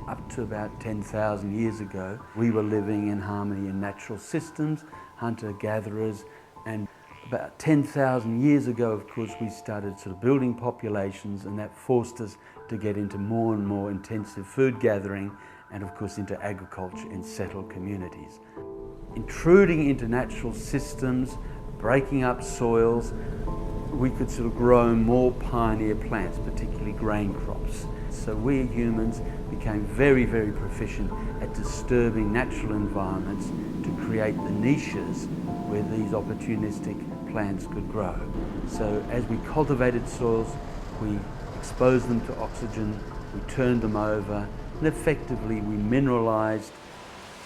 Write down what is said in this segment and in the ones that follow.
Up to about 10,000 years ago, we were living in harmony in natural systems, hunter-gatherers, and about 10,000 years ago, of course, we started sort of building populations, and that forced us to get into more and more intensive food gathering and, of course, into agriculture in settled communities. Intruding into natural systems, breaking up soils, we could sort of grow more pioneer plants, particularly grain crops. So we humans became very, very proficient at disturbing natural environments to create the niches where these opportunistic plants could grow. So as we cultivated soils, we exposed them to oxygen, we turned them over, and effectively we mineralized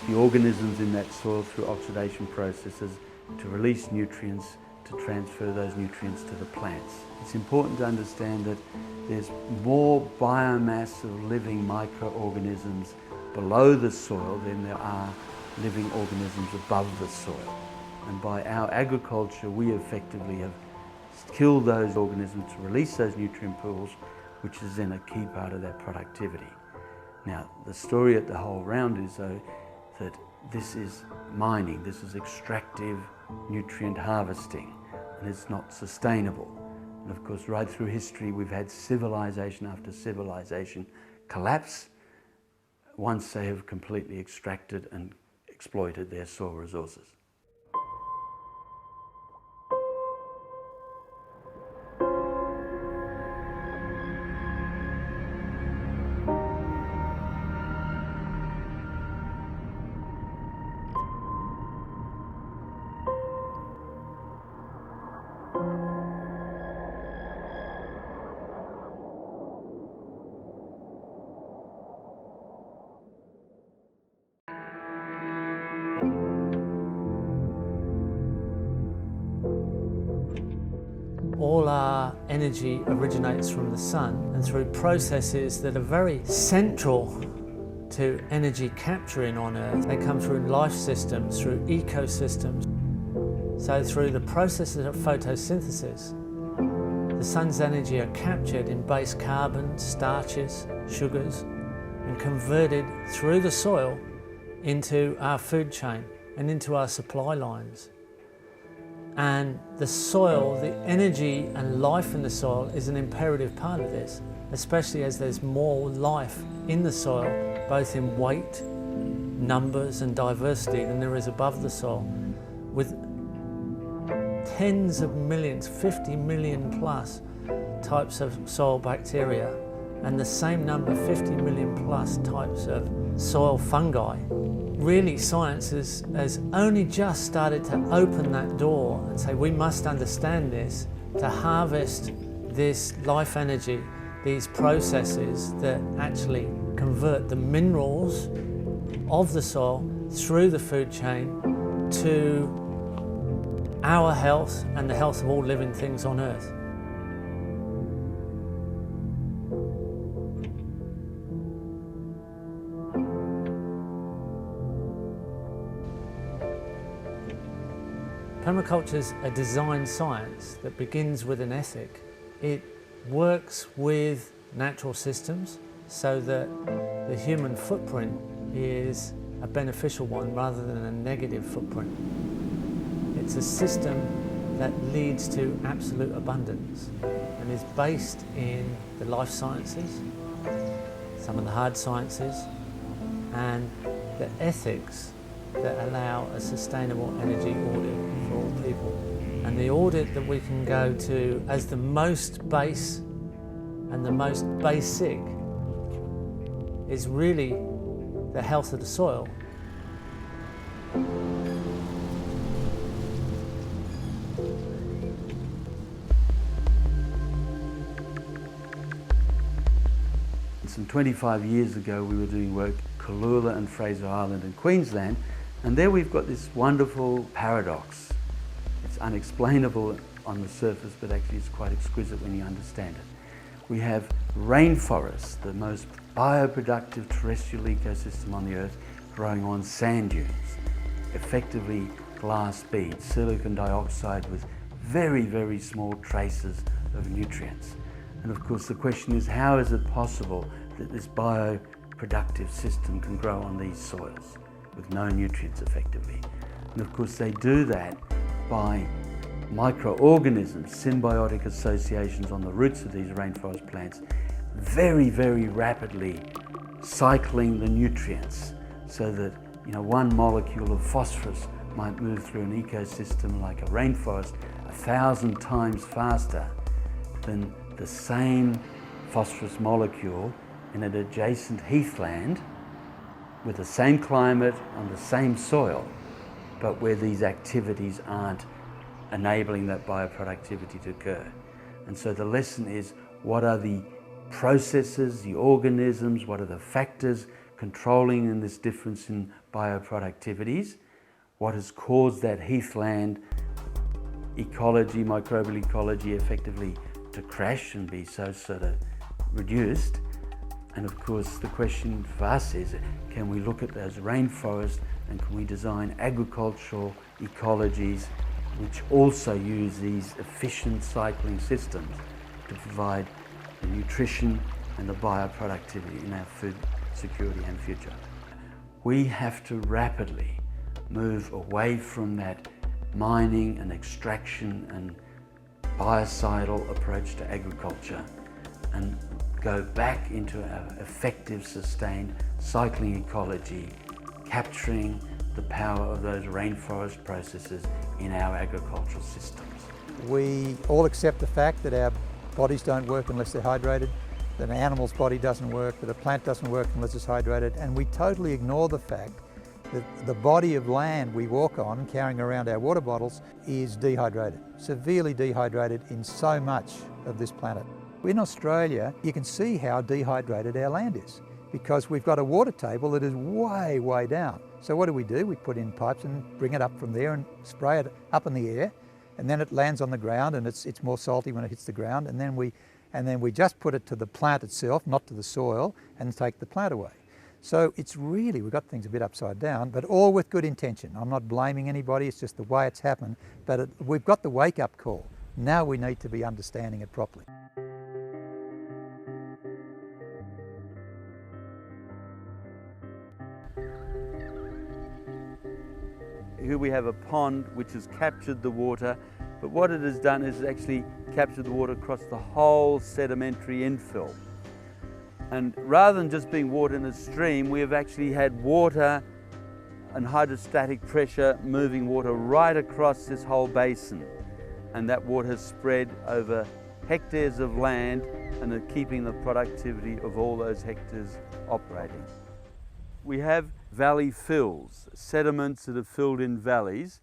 the organisms in that soil through oxidation processes to release nutrients, to transfer those nutrients to the plants. It's important to understand that there's more biomass of living microorganisms below the soil than there are living organisms above the soil. And by our agriculture, we effectively have killed those organisms to release those nutrient pools, which is then a key part of that productivity. Now, the story at the whole round is though that this is mining, this is extractive nutrient harvesting, and it's not sustainable. And of course, right through history, we've had civilization after civilization collapse once they have completely extracted and exploited their soil resources. All our energy originates from the sun, and through processes that are very central to energy capturing on Earth. They come through life systems, through ecosystems. So through the processes of photosynthesis, the sun's energy are captured in base carbon, starches, sugars, and converted through the soil into our food chain and into our supply lines. And the soil, the energy and life in the soil is an imperative part of this, especially as there's more life in the soil, both in weight, numbers and diversity than there is above the soil, with tens of millions, 50 million plus types of soil bacteria, and the same number, 50 million plus types of soil fungi. Really, science has only just started to open that door and say we must understand this to harvest this life energy, these processes that actually convert the minerals of the soil through the food chain to our health and the health of all living things on Earth. Permaculture is a design science that begins with an ethic. It works with natural systems so that the human footprint is a beneficial one rather than a negative footprint. It's a system that leads to absolute abundance and is based in the life sciences, some of the hard sciences, and the ethics that allow a sustainable energy audit for all people. And the audit that we can go to as the most base and the most basic is really the health of the soil. Some 25 years ago we were doing work Cooloola and Fraser Island in Queensland, and there we've got this wonderful paradox. It's unexplainable on the surface, but actually it's quite exquisite when you understand it. We have rainforests, the most bioproductive terrestrial ecosystem on the Earth, growing on sand dunes, effectively glass beads, silicon dioxide with very, very small traces of nutrients. And of course the question is, how is it possible that this bioproductive system can grow on these soils with no nutrients effectively? And of course they do that by microorganisms, symbiotic associations on the roots of these rainforest plants, very, very rapidly cycling the nutrients so that one molecule of phosphorus might move through an ecosystem like a rainforest 1,000 times faster than the same phosphorus molecule in an adjacent heathland with the same climate on the same soil, but where these activities aren't enabling that bioproductivity to occur. And so the lesson is, what are the processes, the organisms, what are the factors controlling in this difference in bioproductivities? What has caused that heathland ecology, microbial ecology effectively to crash and be so sort of reduced? And of course the question for us is, can we look at those rainforests and can we design agricultural ecologies which also use these efficient cycling systems to provide the nutrition and the bioproductivity in our food security and future? We have to rapidly move away from that mining and extraction and biocidal approach to agriculture and go back into our effective, sustained cycling ecology, capturing the power of those rainforest processes in our agricultural systems. We all accept the fact that our bodies don't work unless they're hydrated, that an animal's body doesn't work, that a plant doesn't work unless it's hydrated, and we totally ignore the fact that the body of land we walk on, carrying around our water bottles, is dehydrated, severely dehydrated in so much of this planet. In Australia, you can see how dehydrated our land is because we've got a water table that is way, way down. So what do? We put in pipes and bring it up from there and spray it up in the air, and then it lands on the ground and it's more salty when it hits the ground, and then we just put it to the plant itself, not to the soil, and take the plant away. So it's really, we've got things a bit upside down, but all with good intention. I'm not blaming anybody, it's just the way it's happened, but we've got the wake-up call. Now we need to be understanding it properly. Here we have a pond which has captured the water, but what it has done is actually captured the water across the whole sedimentary infill. And rather than just being water in a stream, we have actually had water and hydrostatic pressure moving water right across this whole basin. And that water has spread over hectares of land and are keeping the productivity of all those hectares operating. We have valley fills, sediments that have filled in valleys,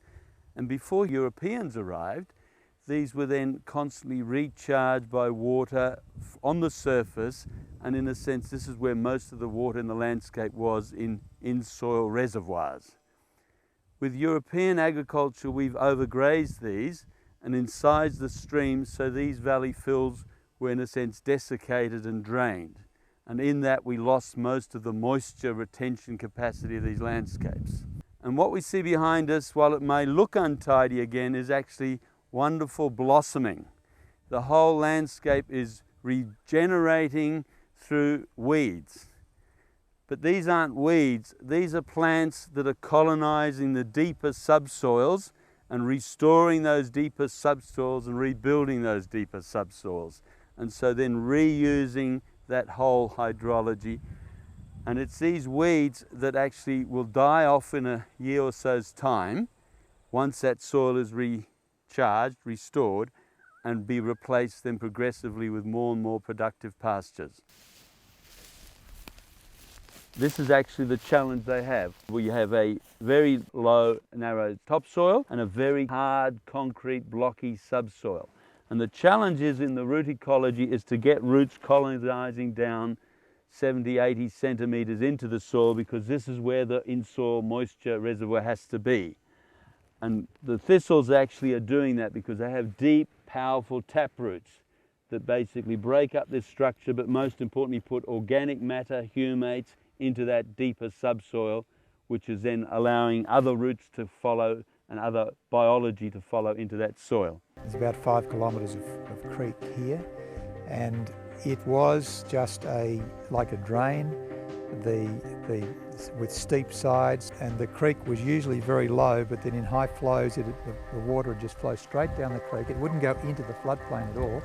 and before Europeans arrived, these were then constantly recharged by water on the surface, and in a sense this is where most of the water in the landscape was, in soil reservoirs. With European agriculture we've overgrazed these and incised the streams, so these valley fills were in a sense desiccated and drained. And in that we lost most of the moisture retention capacity of these landscapes. And what we see behind us, while it may look untidy again, is actually wonderful blossoming. The whole landscape is regenerating through weeds. But these aren't weeds, these are plants that are colonizing the deeper subsoils and restoring those deeper subsoils and rebuilding those deeper subsoils. And so then reusing that whole hydrology. And it's these weeds that actually will die off in a year or so's time once that soil is recharged, restored, and be replaced then progressively with more and more productive pastures. This is actually the challenge they have. We have a very low, narrow topsoil and a very hard, concrete, blocky subsoil. And the challenge is in the root ecology is to get roots colonizing down 70, 80 centimeters into the soil, because this is where the in-soil moisture reservoir has to be. And the thistles actually are doing that because they have deep, powerful tap roots that basically break up this structure, but most importantly put organic matter, humates, into that deeper subsoil, which is then allowing other roots to follow and other biology to follow into that soil. There's about 5 kilometres of creek here, and it was just like a drain, with steep sides, and the creek was usually very low, but then in high flows the water would just flow straight down the creek. It wouldn't go into the floodplain at all.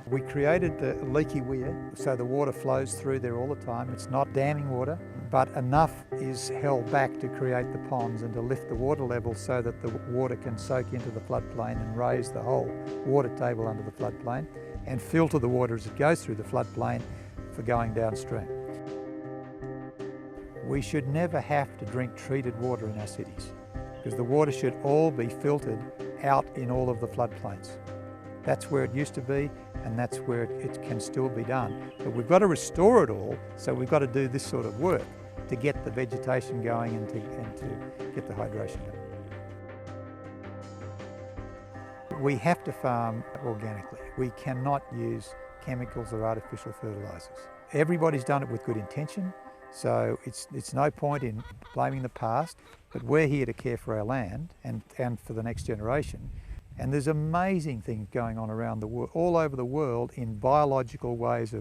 We created the leaky weir so the water flows through there all the time. It's not damming water, but enough is held back to create the ponds and to lift the water level so that the water can soak into the floodplain and raise the whole water table under the floodplain and filter the water as it goes through the floodplain for going downstream. We should never have to drink treated water in our cities because the water should all be filtered out in all of the floodplains. That's where it used to be, and that's where it can still be done. But we've got to restore it all, so we've got to do this sort of work to get the vegetation going and to get the hydration going. We have to farm organically. We cannot use chemicals or artificial fertilisers. Everybody's done it with good intention, so it's no point in blaming the past, but we're here to care for our land and for the next generation. And there's amazing things going on around the world, all over the world, in biological ways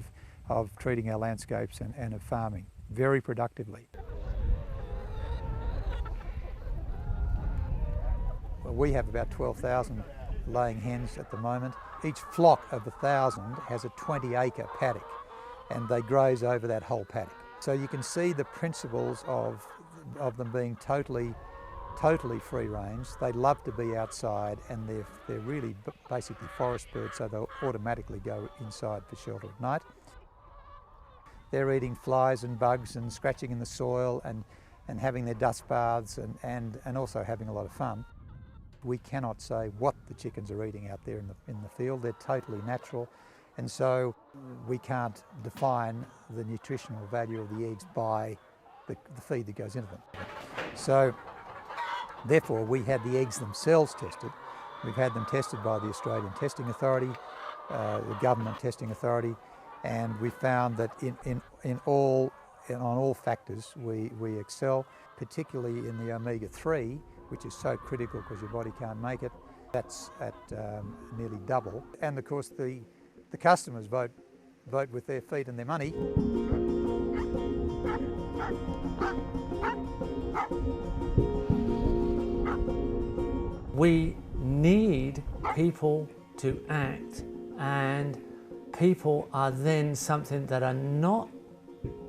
of treating our landscapes and of farming very productively. Well, we have about 12,000 laying hens at the moment. Each flock of 1,000 has a 20-acre paddock, and they graze over that whole paddock. So you can see the principles of them being totally free range. They love to be outside, and they're really basically forest birds, so they'll automatically go inside for shelter at night. They're eating flies and bugs and scratching in the soil and having their dust baths and also having a lot of fun. We cannot say what the chickens are eating out there in the field. They're totally natural, and so we can't define the nutritional value of the eggs by the feed that goes into them. So therefore, we had the eggs themselves tested. We've had them tested by the Australian Testing Authority, the Government Testing Authority, and we found that on all factors we excel, particularly in the omega-3, which is so critical because your body can't make it. That's at nearly double. And of course, the customers vote with their feet and their money. We need people to act, and people are then something that are not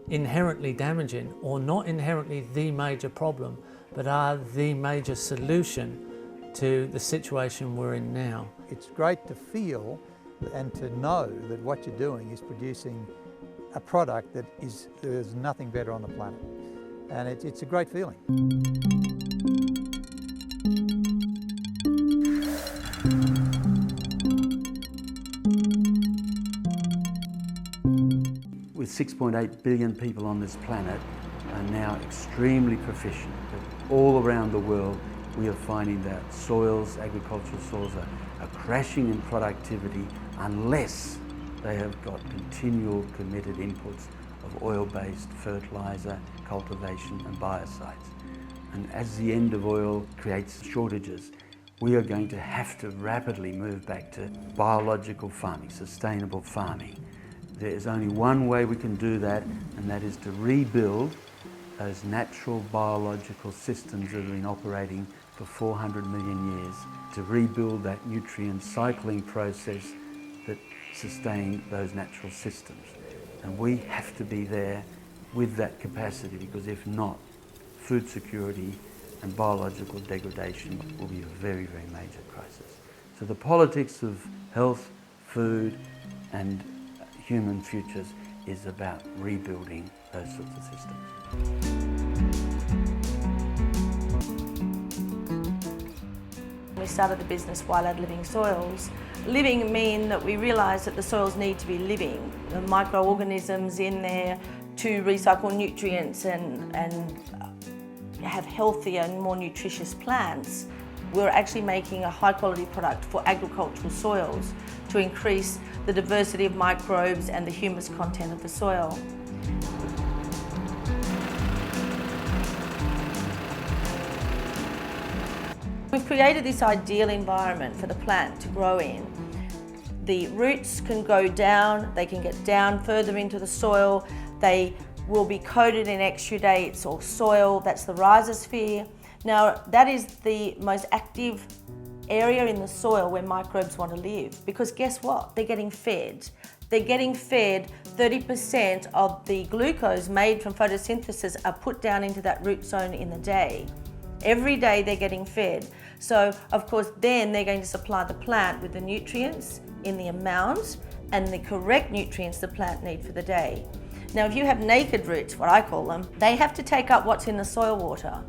inherently damaging or not inherently the major problem, but are the major solution to the situation we're in now. It's great to feel and to know that what you're doing is producing a product that there's nothing better on the planet. And it's a great feeling. With 6.8 billion people on this planet are now extremely proficient. But all around the world, we are finding that agricultural soils are crashing in productivity unless they have got continual committed inputs of oil-based fertiliser, cultivation and biocides. And as the end of oil creates shortages, we are going to have to rapidly move back to biological farming, sustainable farming. There is only one way we can do that, and that is to rebuild those natural biological systems that have been operating for 400 million years, to rebuild that nutrient cycling process that sustained those natural systems. And we have to be there with that capacity, because if not, food security and biological degradation will be a very, very major crisis. So the politics of health, food and human futures is about rebuilding those sorts of systems. We started the business Wild Out Living Soils. Living mean that we realised that the soils need to be living. The microorganisms in there to recycle nutrients and have healthier and more nutritious plants. We're actually making a high quality product for agricultural soils to increase the diversity of microbes and the humus content of the soil. We've created this ideal environment for the plant to grow in. The roots can go down, they can get down further into the soil, they will be coated in exudates or soil, that's the rhizosphere. Now that is the most active area in the soil where microbes want to live, because guess what? They're getting fed. They're getting fed 30% of the glucose made from photosynthesis are put down into that root zone in the day. Every day they're getting fed. So of course then they're going to supply the plant with the nutrients in the amount and the correct nutrients the plant needs for the day. Now if you have naked roots, what I call them, they have to take up what's in the soil water.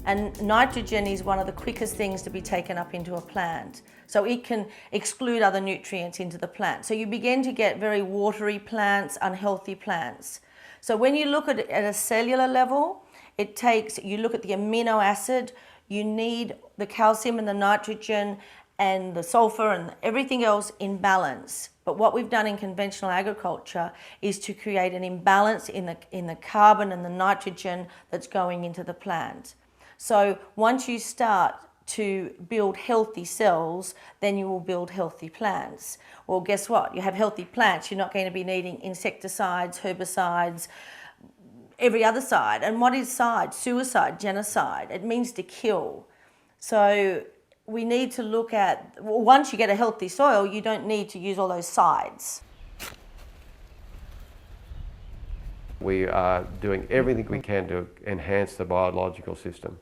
And nitrogen is one of the quickest things to be taken up into a plant. So it can exclude other nutrients into the plant. So you begin to get very watery plants, unhealthy plants. So when you look at it at a cellular level, you look at the amino acid, you need the calcium and the nitrogen and the sulfur and everything else in balance. But what we've done in conventional agriculture is to create an imbalance in the carbon and the nitrogen that's going into the plant. So once you start to build healthy cells, then you will build healthy plants. Well, guess what? You have healthy plants, you're not going to be needing insecticides, herbicides, every other side. And what is side? Suicide, genocide. It means to kill. So we need to look at, once you get a healthy soil, you don't need to use all those sides. We are doing everything we can to enhance the biological system.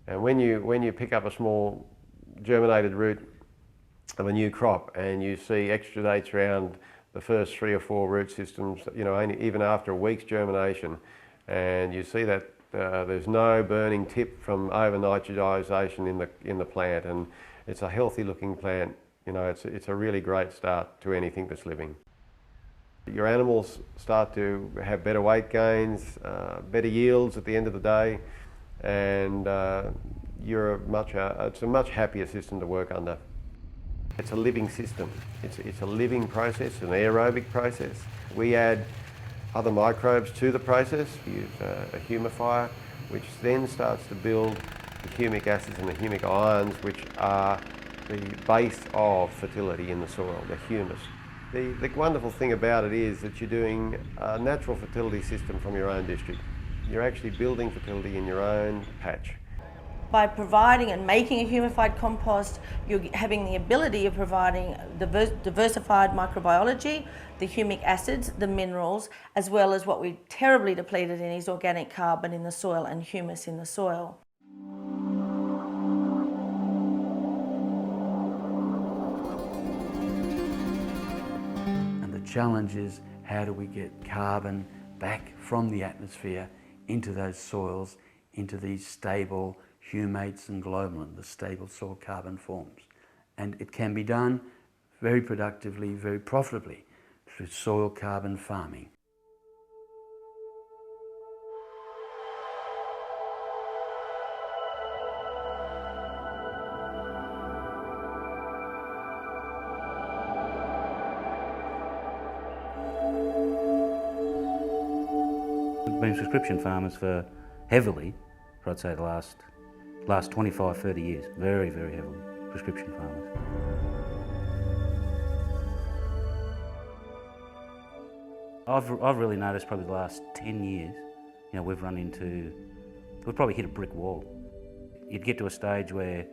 And when you pick up a small germinated root of a new crop and you see exudates around the first 3 or 4 root systems, even after a week's germination, and you see that there's no burning tip from over nitrogenization in the plant, and it's a healthy looking plant, it's a really great start to anything that's living. Your animals start to have better weight gains, better yields at the end of the day, and it's a much happier system to work under. It's a living system. It's a living process, an aerobic process. We add other microbes to the process. We use a humidifier, which then starts to build the humic acids and the humic ions, which are the base of fertility in the soil, the humus. The wonderful thing about it is that you're doing a natural fertility system from your own district. You're actually building fertility in your own patch. By providing and making a humified compost, you're having the ability of providing diversified microbiology, the humic acids, the minerals, as well as what we're terribly depleted in is organic carbon in the soil and humus in the soil. And the challenge is, how do we get carbon back from the atmosphere into those soils, into these stable humates and globalin, the stable soil carbon forms. And it can be done very productively, very profitably through soil carbon farming. We've been prescription farmers for heavily, I'd say the last 25, 30 years, very, very heavily prescription farmers. I've really noticed probably the last 10 years, we've probably hit a brick wall. You'd get to a stage where,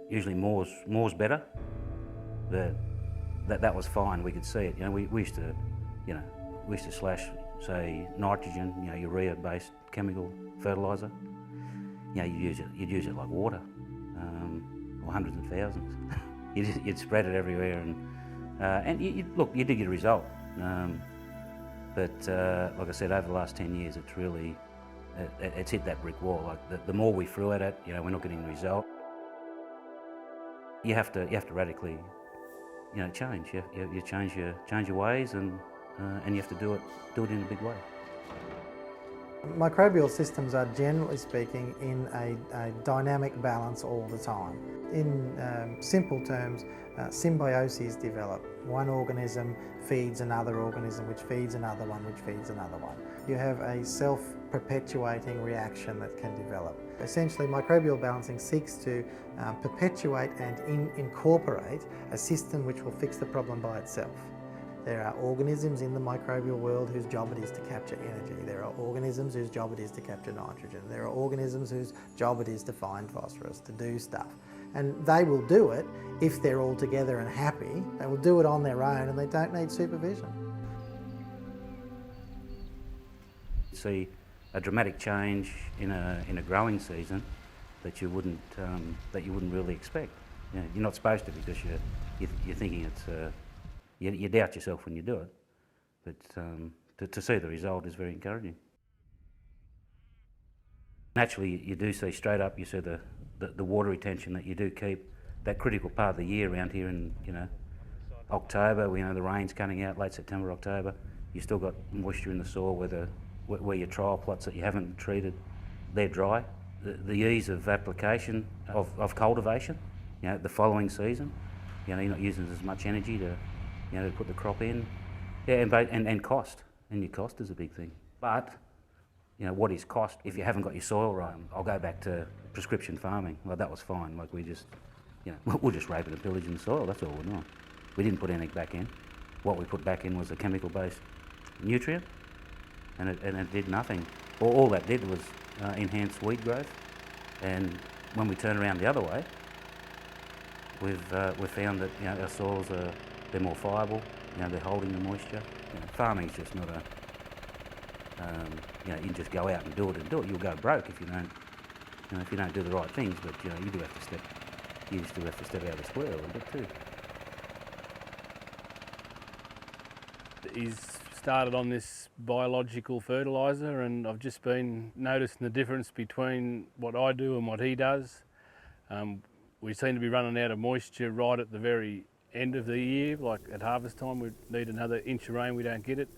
usually more's better. That was fine, we could see it. We used to slash, say, nitrogen, urea-based chemical fertiliser. You'd use it like water, or hundreds of thousands. you'd spread it everywhere, and you did get a result. But like I said, over the last 10 years, it's hit that brick wall. Like the more we threw at it, we're not getting the result. You have to radically, change. You change your ways, and you have to do it in a big way. Microbial systems are, generally speaking, in a dynamic balance all the time. In simple terms, symbioses develop. One organism feeds another organism, which feeds another one, which feeds another one. You have a self-perpetuating reaction that can develop. Essentially, microbial balancing seeks to perpetuate and incorporate a system which will fix the problem by itself. There are organisms in the microbial world whose job it is to capture energy. There are organisms whose job it is to capture nitrogen. There are organisms whose job it is to find phosphorus, to do stuff. And they will do it if they're all together and happy. They will do it on their own and they don't need supervision. See a dramatic change in a growing season that you wouldn't really expect. You know, you're not supposed to, because you're thinking it's you doubt yourself when you do it, but to see the result is very encouraging. Naturally, you do see straight up. You see the water retention that you do keep, that critical part of the year around here in October. We know the rain's coming out late September, October. You still got moisture in the soil where your trial plots that you haven't treated, they're dry. The ease of application of cultivation, the following season, you're not using as much energy to put the crop in, and cost, and your cost is a big thing. But what is cost if you haven't got your soil right? I'll go back to prescription farming. Well, that was fine. Like we just, we're just raping and pillaging the soil. That's all we're doing. We didn't put anything back in. What we put back in was a chemical-based nutrient, and it did nothing. All that did was enhance weed growth. And when we turn around the other way, we've found that our soils they're more friable. They're holding the moisture. Farming's just not you just go out and do it. You'll go broke if you don't do the right things. But you still have to step out of the square a little bit too. He's started on this biological fertiliser, and I've just been noticing the difference between what I do and what he does. We seem to be running out of moisture right at the very end of the year, like at harvest time. We need another inch of rain, we don't get it.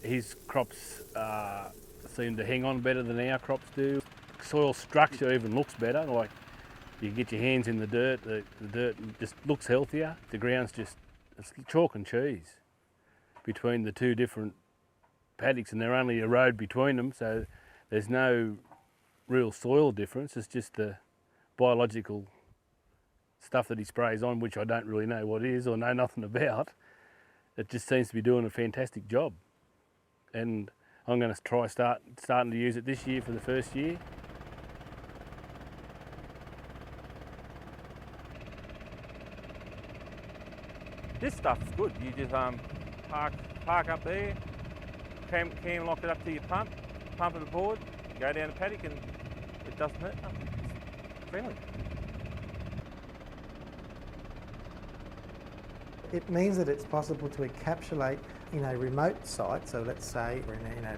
His crops seem to hang on better than our crops do. Soil structure even looks better, like you get your hands in the dirt, the dirt just looks healthier. The ground's it's chalk and cheese between the two different paddocks, and they're only a road between them, so there's no real soil difference. It's just the biological stuff that he sprays on, which I don't really know what it is or know nothing about. It just seems to be doing a fantastic job. And I'm going to try starting to use it this year for the first year. This stuff's good. You just park up there, cam lock it up to your pump it aboard, go down the paddock, and it doesn't hurt nothing. It's friendly. It means that it's possible to encapsulate in a remote site, so let's say we're in a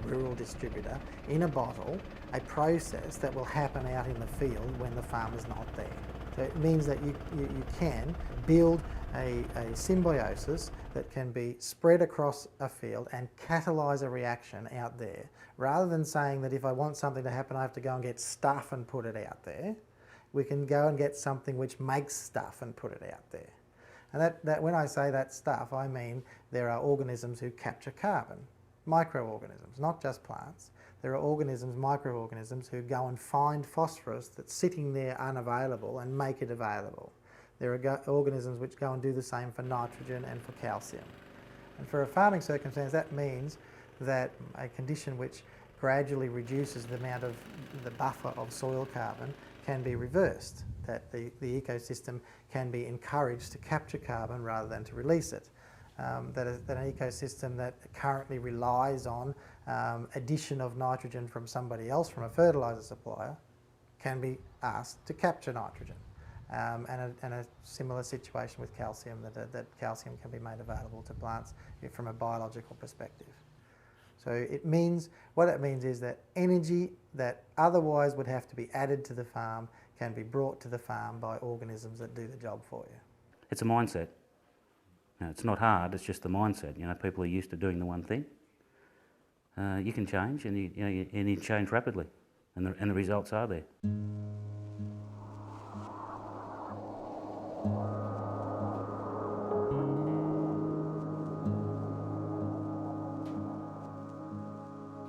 rural distributor, in a bottle, a process that will happen out in the field when the farmer's not there. So it means that you can build a symbiosis that can be spread across a field and catalyse a reaction out there. Rather than saying that if I want something to happen I have to go and get stuff and put it out there, we can go and get something which makes stuff and put it out there. And that when I say that stuff, I mean there are organisms who capture carbon, microorganisms, not just plants. There are organisms, microorganisms, who go and find phosphorus that's sitting there unavailable and make it available. There are organisms which go and do the same for nitrogen and for calcium. And for a farming circumstance, that means that a condition which gradually reduces the amount of the buffer of soil carbon can be reversed, that the ecosystem can be encouraged to capture carbon rather than to release it. That an ecosystem that currently relies on addition of nitrogen from somebody else, from a fertiliser supplier, can be asked to capture nitrogen. And a similar situation with calcium, that calcium can be made available to plants from a biological perspective. So it means, what it means is that energy that otherwise would have to be added to the farm can be brought to the farm by organisms that do the job for you. It's a mindset. It's not hard, it's just the mindset. People are used to doing the one thing. you can change, and you change rapidly, and the results are there.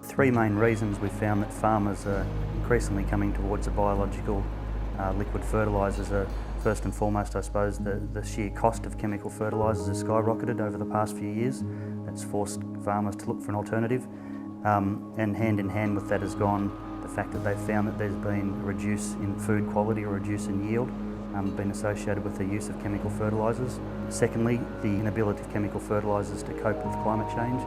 Three main reasons we've found that farmers are increasingly coming towards the biological liquid fertilisers are, first and foremost, I suppose, the sheer cost of chemical fertilisers has skyrocketed over the past few years. That's forced farmers to look for an alternative. And hand in hand with that has gone the fact that they've found that there's been a reduce in food quality or a reduce in yield been associated with the use of chemical fertilisers. Secondly, the inability of chemical fertilisers to cope with climate change,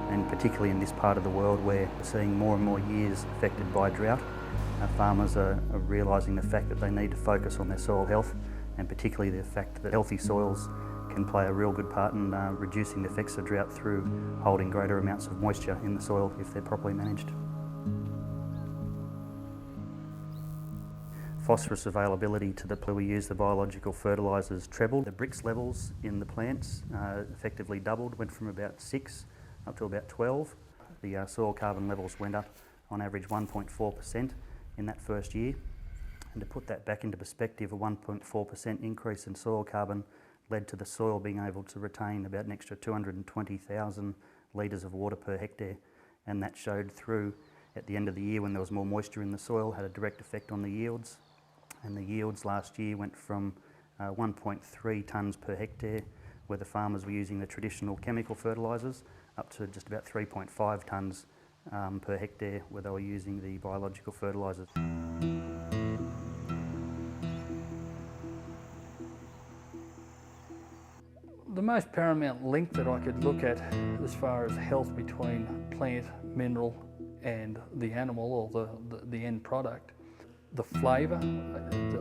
and particularly in this part of the world where we're seeing more and more years affected by drought. Farmers are realising the fact that they need to focus on their soil health, and particularly the fact that healthy soils can play a real good part in reducing the effects of drought through holding greater amounts of moisture in the soil if they're properly managed. Phosphorus availability to the where we use the biological fertilisers trebled. The bricks levels in the plants effectively doubled, went from about 6 up to about 12. The soil carbon levels went up on average 1.4% in that first year. And to put that back into perspective, a 1.4% increase in soil carbon led to the soil being able to retain about an extra 220,000 litres of water per hectare, and that showed through at the end of the year when there was more moisture in the soil, had a direct effect on the yields. And the yields last year went from 1.3 tonnes per hectare, where the farmers were using the traditional chemical fertilisers, up to just about 3.5 tonnes per hectare where they were using the biological fertilisers. The most paramount link that I could look at as far as health between plant, mineral and the animal or the end product, the flavour.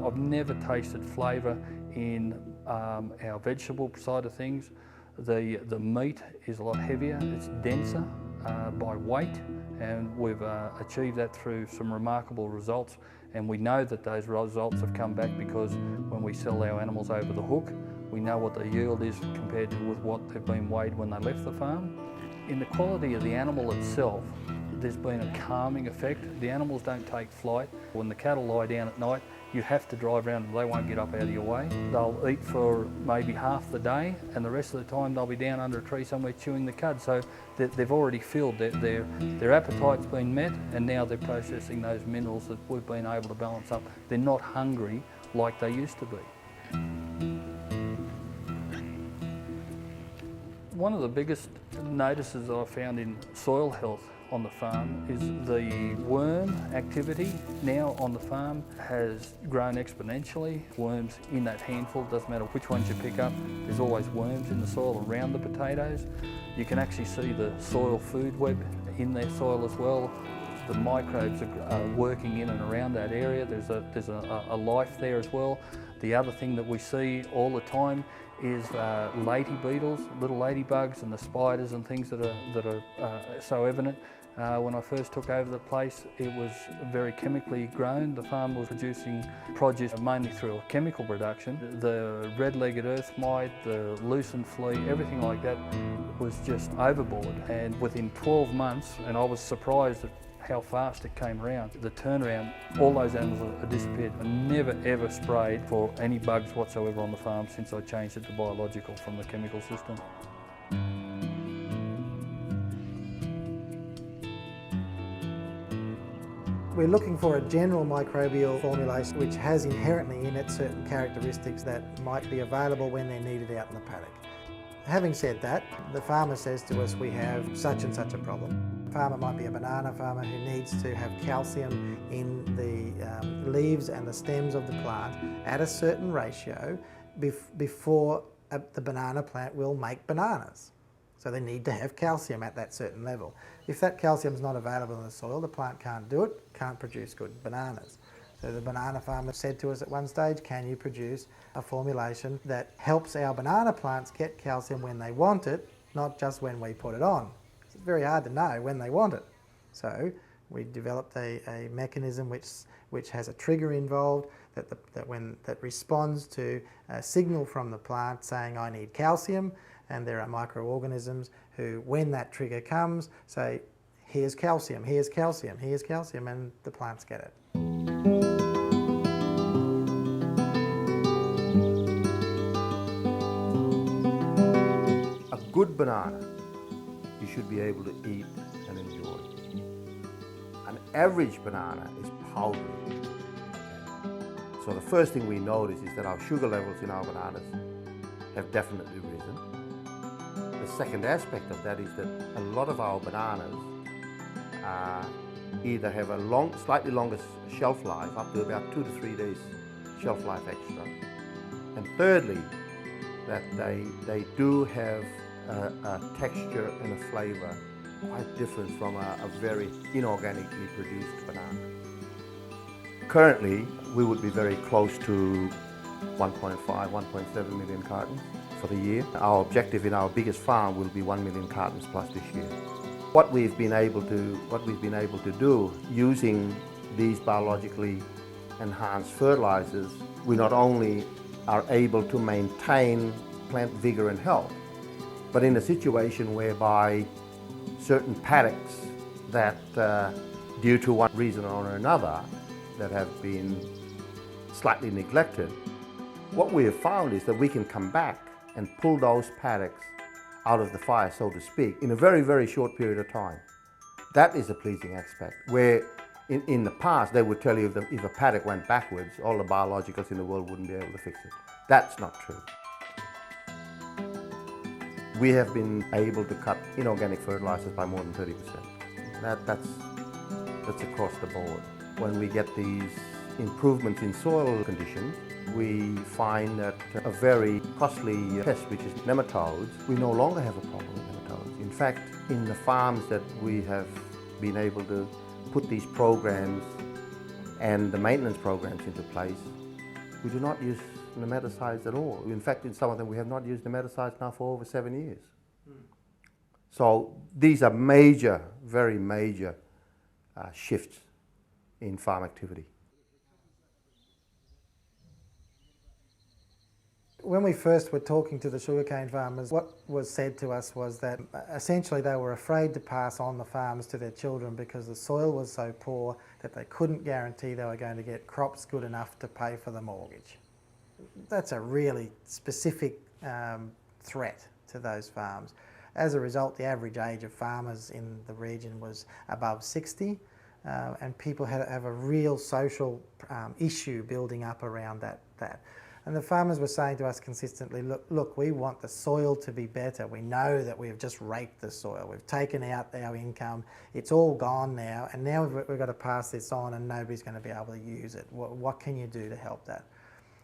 I've never tasted flavour in our vegetable side of things. The meat is a lot heavier, it's denser by weight, and we've achieved that through some remarkable results, and we know that those results have come back because when we sell our animals over the hook, we know what the yield is compared to with what they've been weighed when they left the farm. In the quality of the animal itself, there's been a calming effect. The animals don't take flight. When the cattle lie down at night, you have to drive around and they won't get up out of your way. They'll eat for maybe half the day, and the rest of the time they'll be down under a tree somewhere chewing the cud. So they've already filled, their appetite's been met, and now they're processing those minerals that we've been able to balance up. They're not hungry like they used to be. One of the biggest notices that I found in soil health on the farm is the worm activity now on the farm has grown exponentially. Worms in that handful, doesn't matter which ones you pick up, there's always worms in the soil around the potatoes. You can actually see the soil food web in their soil as well. The microbes are working in and around that area. There's a life there as well. The other thing that we see all the time is lady beetles, little ladybugs, and the spiders and things that are so evident. When I first took over the place, it was very chemically grown. The farm was producing produce mainly through a chemical production. The red-legged earth mite, the lucerne flea, everything like that was just overboard. And within 12 months, and I was surprised at how fast it came around, the turnaround, all those animals have disappeared. I never ever sprayed for any bugs whatsoever on the farm since I changed it to biological from the chemical system. We're looking for a general microbial formulation which has inherently in it certain characteristics that might be available when they're needed out in the paddock. Having said that, the farmer says to us, we have such and such a problem. The farmer might be a banana farmer who needs to have calcium in the leaves and the stems of the plant at a certain ratio before the banana plant will make bananas. So they need to have calcium at that certain level. If that calcium is not available in the soil, the plant can't do it, can't produce good bananas. So the banana farmer said to us at one stage, can you produce a formulation that helps our banana plants get calcium when they want it, not just when we put it on? It's very hard to know when they want it. So we developed a mechanism which has a trigger involved that responds to a signal from the plant saying I need calcium, and there are microorganisms who, when that trigger comes, say here's calcium, here's calcium, here's calcium, and the plants get it. A good banana you should be able to eat and enjoy. An average banana is powdery. So the first thing we notice is that our sugar levels in our bananas have definitely risen. The second aspect of that is that a lot of our bananas either have a slightly longer shelf life, up to about 2 to 3 days shelf life extra. And thirdly, that they do have a texture and a flavour quite different from a very inorganically produced banana. Currently, we would be very close to 1.5, 1.7 million cartons for the year. Our objective in our biggest farm will be 1 million cartons plus this year. What we've been able to do using these biologically enhanced fertilizers, we not only are able to maintain plant vigor and health, but in a situation whereby certain paddocks that due to one reason or another that have been slightly neglected, what we have found is that we can come back and pull those paddocks out of the fire, so to speak, in a very, very short period of time. That is a pleasing aspect, where in the past they would tell you if a paddock went backwards, all the biologicals in the world wouldn't be able to fix it. That's not true. We have been able to cut inorganic fertilizers by more than 30%. That's across the board. When we get these improvements in soil conditions, we find that a very costly pest, which is nematodes, we no longer have a problem with nematodes. In fact, in the farms that we have been able to put these programs and the maintenance programs into place, we do not use nematicides at all. In fact, in some of them we have not used nematicides now for over 7 years. So these are major, very major shifts in farm activity. When we first were talking to the sugarcane farmers, what was said to us was that essentially they were afraid to pass on the farms to their children because the soil was so poor that they couldn't guarantee they were going to get crops good enough to pay for the mortgage. That's a really specific threat to those farms. As a result, the average age of farmers in the region was above 60, and people have a real social issue building up around that. And the farmers were saying to us consistently, look, we want the soil to be better. We know that we've just raped the soil. We've taken out our income. It's all gone now, and now we've got to pass this on and nobody's going to be able to use it. What can you do to help that?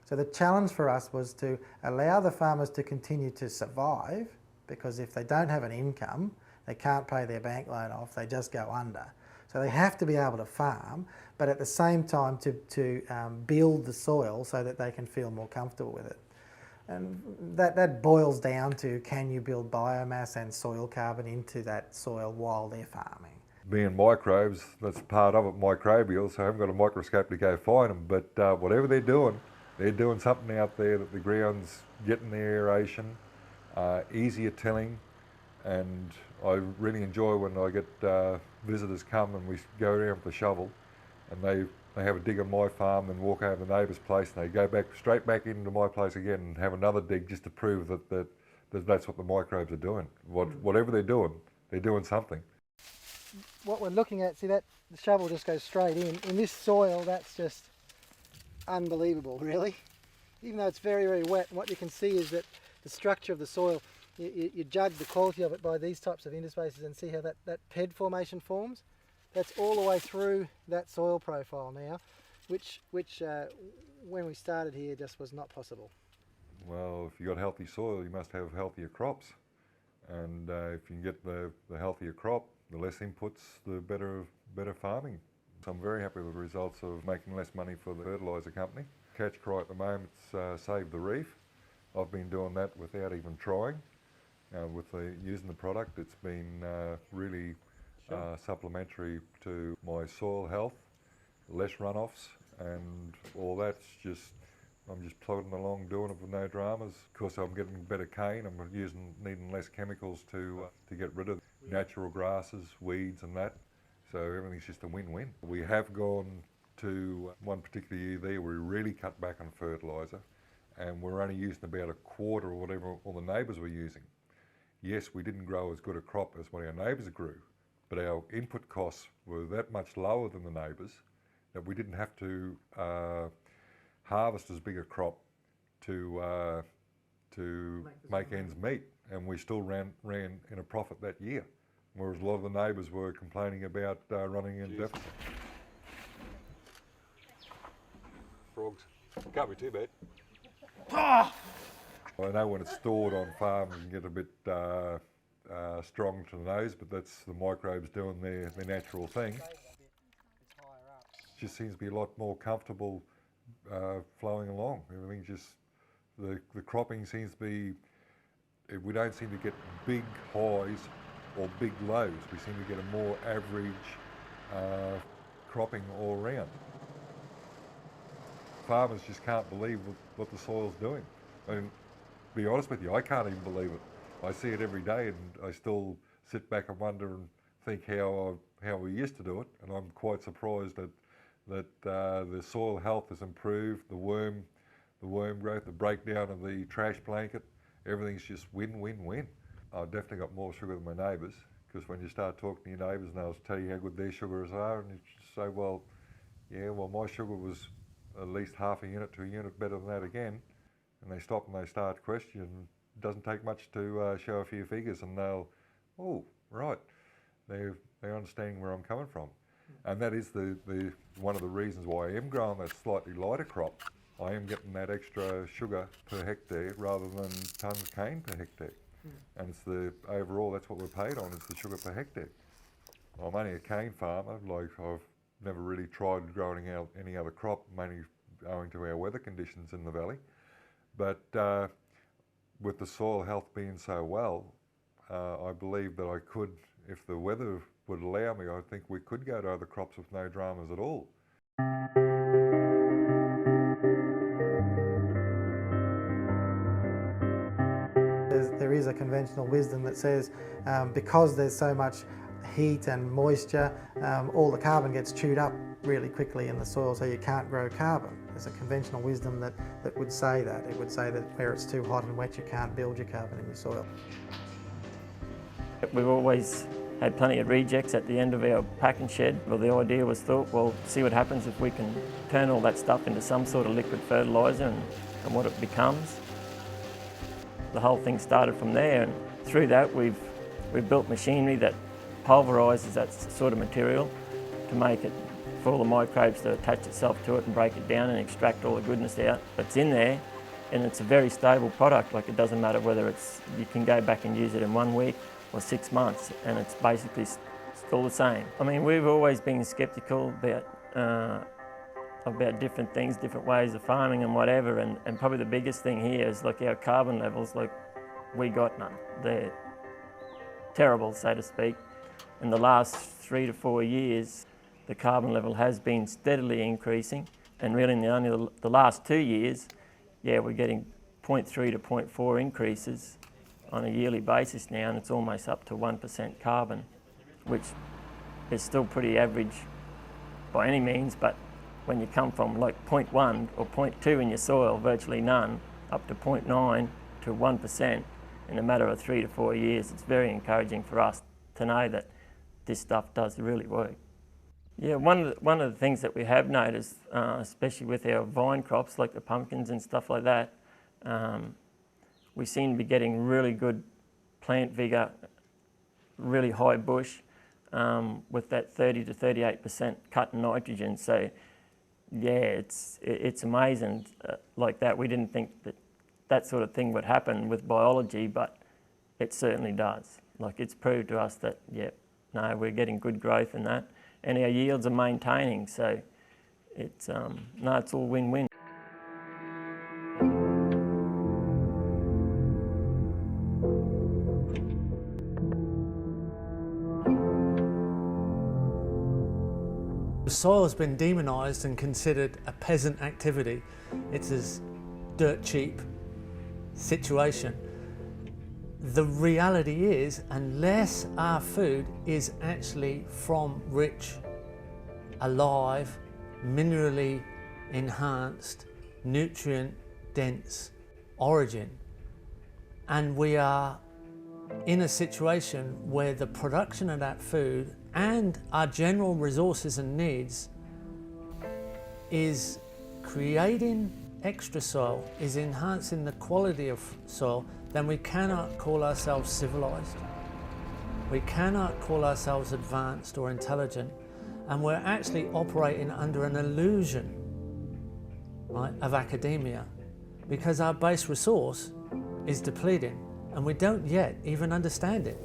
So the challenge for us was to allow the farmers to continue to survive, because if they don't have an income, they can't pay their bank loan off, they just go under. So they have to be able to farm, but at the same time to build the soil so that they can feel more comfortable with it. And that boils down to, can you build biomass and soil carbon into that soil while they're farming? Being microbes, that's part of it, microbial, so I haven't got a microscope to go find them, but whatever they're doing something out there that the ground's getting the aeration, easier tilling, and I really enjoy when I get visitors come and we go around with the shovel and they have a dig on my farm and walk over to the neighbour's place and they go straight back into my place again and have another dig just to prove that that's what the microbes are doing. Whatever they're doing something. What we're looking at, see that the shovel just goes straight in. In this soil, that's just unbelievable, really. Even though it's very, very wet, and what you can see is that the structure of the soil, you judge the quality of it by these types of interspaces and see how that PED formation forms. That's all the way through that soil profile now, which when we started here just was not possible. Well, if you've got healthy soil, you must have healthier crops. And if you can get the healthier crop, the less inputs, the better farming. So I'm very happy with the results of making less money for the fertiliser company. Catch cry at the moment's Save the Reef. I've been doing that without even trying. With using the product, it's been really supplementary to my soil health, less runoffs, and all that's just I'm just plodding along doing it with no dramas. Of course, I'm getting better cane. I'm needing less chemicals to get rid of natural grasses, weeds and that. So everything's just a win-win. We have gone to one particular year there where we really cut back on fertiliser, and we're only using about a quarter or whatever all the neighbours were using. Yes, we didn't grow as good a crop as what our neighbours grew, but our input costs were that much lower than the neighbours that we didn't have to harvest as big a crop to make ends meet, and we still ran in a profit that year, whereas a lot of the neighbours were complaining about running in deficit. Frogs, can't be too bad. I know when it's stored on farm it can get a bit strong to the nose, but that's the microbes doing their natural thing. It just seems to be a lot more comfortable flowing along. Everything just, the cropping seems to be, we don't seem to get big highs or big lows. We seem to get a more average cropping all around. Farmers just can't believe what the soil's doing. I mean, to be honest with you, I can't even believe it. I see it every day and I still sit back and wonder and think how we used to do it, and I'm quite surprised that the soil health has improved, the worm growth, the breakdown of the trash blanket, everything's just win-win-win. I've definitely got more sugar than my neighbours, because when you start talking to your neighbours and they'll tell you how good their sugars are, and you say, well, yeah, well my sugar was at least half a unit to a unit better than that again, and they stop and they start questioning. It doesn't take much to show a few figures, and they'll, oh, right, they're understanding where I'm coming from. And that is one of the reasons why I am growing that slightly lighter crop. I am getting that extra sugar per hectare rather than tonnes of cane per hectare. And it's overall, that's what we're paid on, is the sugar per hectare. I'm only a cane farmer, like I've never really tried growing out any other crop, mainly owing to our weather conditions in the valley. But with the soil health being so well, I believe that I could, if the weather would allow me, I think we could go to other crops with no dramas at all. There is a conventional wisdom that says because there's so much heat and moisture, all the carbon gets chewed up really quickly in the soil, so you can't grow carbon. There's a conventional wisdom that would say that. It would say that where it's too hot and wet, you can't build your carbon in your soil. We've always had plenty of rejects at the end of our packing shed. Well, the idea was thought, well, see what happens if we can turn all that stuff into some sort of liquid fertiliser and what it becomes. The whole thing started from there, and through that we've built machinery that pulverises that sort of material to make it for all the microbes to attach itself to it and break it down and extract all the goodness out that's in there. And it's a very stable product. Like, it doesn't matter whether you can go back and use it in 1 week or 6 months, and it's basically still the same. I mean, we've always been sceptical about different things, different ways of farming and whatever, and probably the biggest thing here is like our carbon levels. Like, we got none. They're terrible, so to speak. In the last 3 to 4 years, the carbon level has been steadily increasing, and really in only the last 2 years, yeah, we're getting 0.3 to 0.4 increases on a yearly basis now, and it's almost up to 1% carbon, which is still pretty average by any means, but when you come from like 0.1 or 0.2 in your soil, virtually none, up to 0.9 to 1% in a matter of 3 to 4 years, it's very encouraging for us to know that this stuff does really work. Yeah, one of the things that we have noticed, especially with our vine crops like the pumpkins and stuff like that, we seem to be getting really good plant vigour, really high bush, with that 30 to 38% cut in nitrogen. So yeah, it's amazing like that. We didn't think that sort of thing would happen with biology, but it certainly does. Like, it's proved to us that, yeah, no, we're getting good growth in that, and our yields are maintaining. So it's no, it's all win-win. The soil has been demonised and considered a peasant activity. It's as dirt cheap situation. The reality is, unless our food is actually from rich, alive, minerally enhanced, nutrient dense origin, and we are in a situation where the production of that food and our general resources and needs is creating extra soil, is enhancing the quality of soil, then we cannot call ourselves civilized. We cannot call ourselves advanced or intelligent, and we're actually operating under an illusion, right, of academia, because our base resource is depleting and we don't yet even understand it.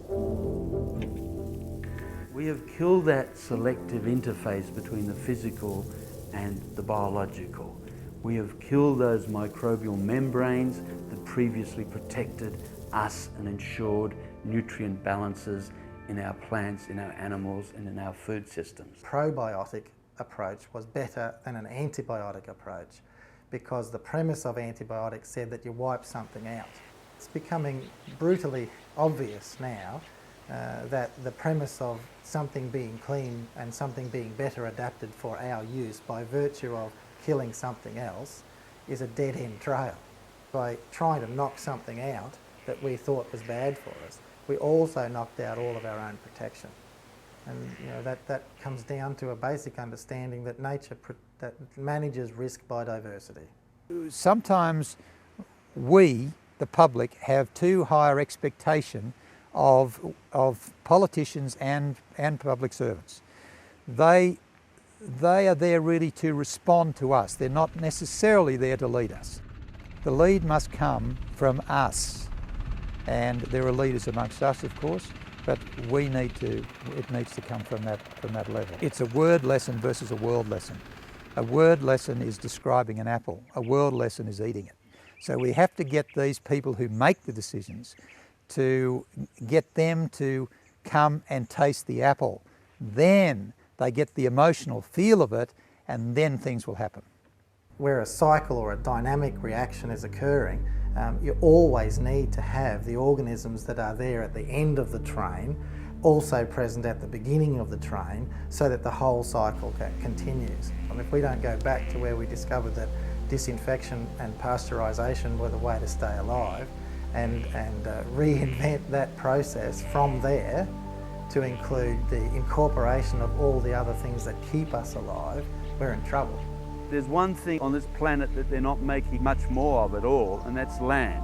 We have killed that selective interface between the physical and the biological. We have killed those microbial membranes that previously protected us and ensured nutrient balances in our plants, in our animals, and in our food systems. Probiotic approach was better than an antibiotic approach because the premise of antibiotics said that you wipe something out. It's becoming brutally obvious now that the premise of something being clean and something being better adapted for our use by virtue of killing something else is a dead-end trail. By trying to knock something out that we thought was bad for us, we also knocked out all of our own protection. And you know, that comes down to a basic understanding that nature that manages risk by diversity. Sometimes we, the public, have too higher expectation of politicians and public servants. They are there really to respond to us. They're not necessarily there to lead us. The lead must come from us. And there are leaders amongst us, of course, but it needs to come from that level. It's a word lesson versus a world lesson. A word lesson is describing an apple. A world lesson is eating it. So we have to get these people who make the decisions to get them to come and taste the apple. Then they get the emotional feel of it, and then things will happen. Where a cycle or a dynamic reaction is occurring, you always need to have the organisms that are there at the end of the train also present at the beginning of the train so that the whole cycle continues. And if we don't go back to where we discovered that disinfection and pasteurisation were the way to stay alive and reinvent that process from there to include the incorporation of all the other things that keep us alive, we're in trouble. There's one thing on this planet that they're not making much more of at all, and that's land.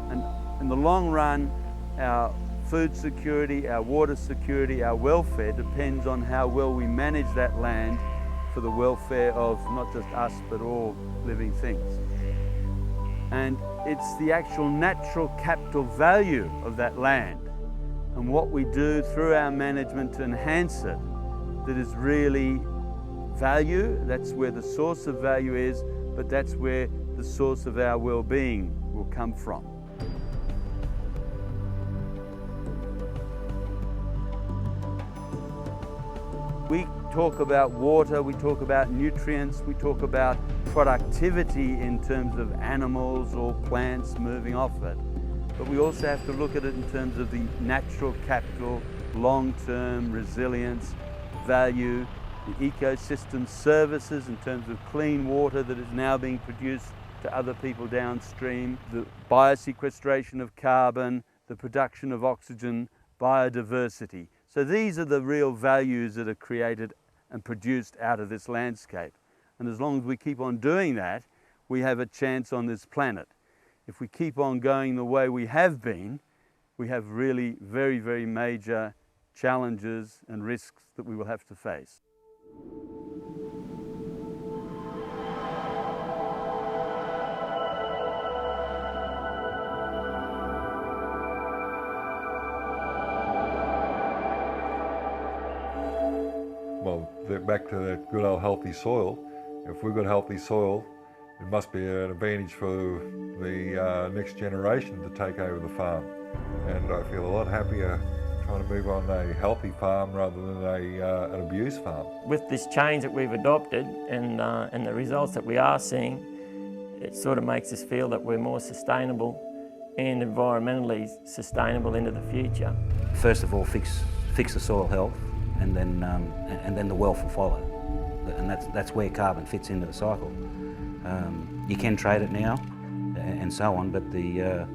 And in the long run, our food security, our water security, our welfare depends on how well we manage that land for the welfare of not just us, but all living things. And it's the actual natural capital value of that land and what we do through our management to enhance it that is really value. That's where the source of value is, but that's where the source of our well-being will come from. We talk about water, we talk about nutrients, we talk about productivity in terms of animals or plants moving off it. But we also have to look at it in terms of the natural capital, long-term resilience, value, the ecosystem services in terms of clean water that is now being produced to other people downstream, the biosequestration of carbon, the production of oxygen, biodiversity. So these are the real values that are created and produced out of this landscape. And as long as we keep on doing that, we have a chance on this planet. If we keep on going the way we have been, we have really very, very major challenges and risks that we will have to face. Well, back to that good old healthy soil. If we've got healthy soil, it must be an advantage for the next generation to take over the farm. And I feel a lot happier trying to move on a healthy farm rather than an abused farm. With this change that we've adopted and the results that we are seeing, it sort of makes us feel that we're more sustainable and environmentally sustainable into the future. First of all, fix the soil health, and then the wealth will follow. And that's where carbon fits into the cycle. You can trade it now, and so on, but the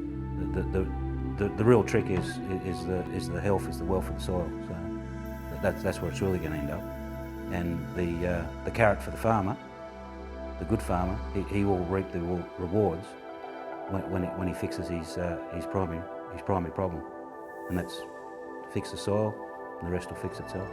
real trick is the health, is the wealth of the soil. So that's where it's really going to end up. And the carrot for the farmer, the good farmer, he will reap the rewards when he fixes his primary problem, and that's fix the soil, and the rest will fix itself.